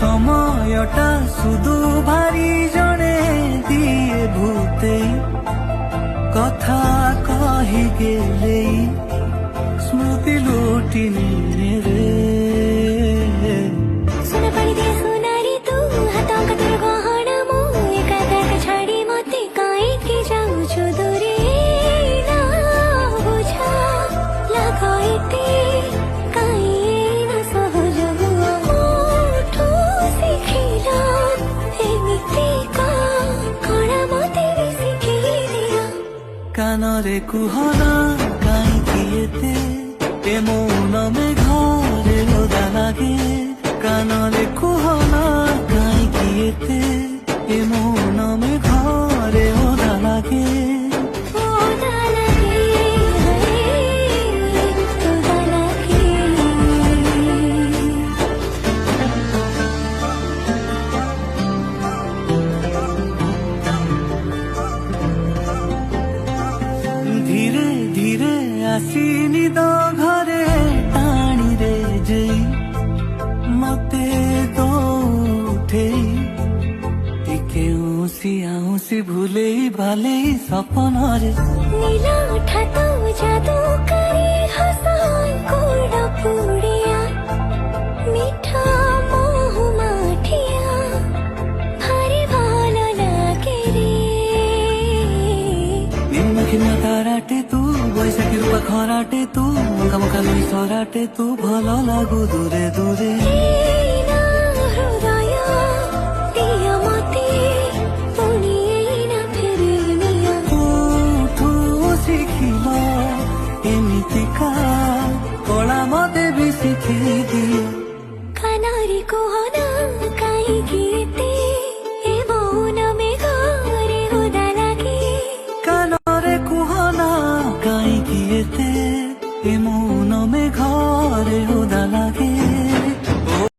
সময়টা শুধু ভারি জনে দিয়ে ভূতে কথা কহি গেলেই স্মৃতি লুটি নিয়ে রে সোনা পাড়ি দিয়ে সোনারি তু হাত তোর গহনা মো একা একা ছাড়ি মতে কাইকে যাউଛୁ দূরে না বুঝা লাগাইতে কানরে কুহনা কাইকি এতে এ মৌন মেঘরে ওদা লাগে কানরে কুহনা কাইকি এতে এ মৌন মেঘরে ওদা লাগে ধীরে ধীরে আসিনি তো ঘরে টানি রে যেই মতে তো উঠেই টিকে উঁসি আউসি ভুলেই ভালেই সপনরে নীলা উঠা তো জাদু করে হাসান কোড়া পুড়িয়া মিঠা মোহ মাঠিয়া ভারি ভালো লাগে রে নিম্নখিন্য তারাটে তু বৈশাখী রূপা খরাটে তু মুখা মুখা লই সরাটে তু ভাল লাগু দূরে দূরে হৃদয় দিয়া মতে পুনি না ফেরে নিয়া ঠু শিখিল এমিতিকা কলা মতে ବି ଶିଖେଇ ଦିଅ কানারি কোহনা কাইকি এতে এ মৌন মেঘরে ওদা লাগে কানরে কুহনা কাইকি এতে এ মৌন মেঘরে ওদা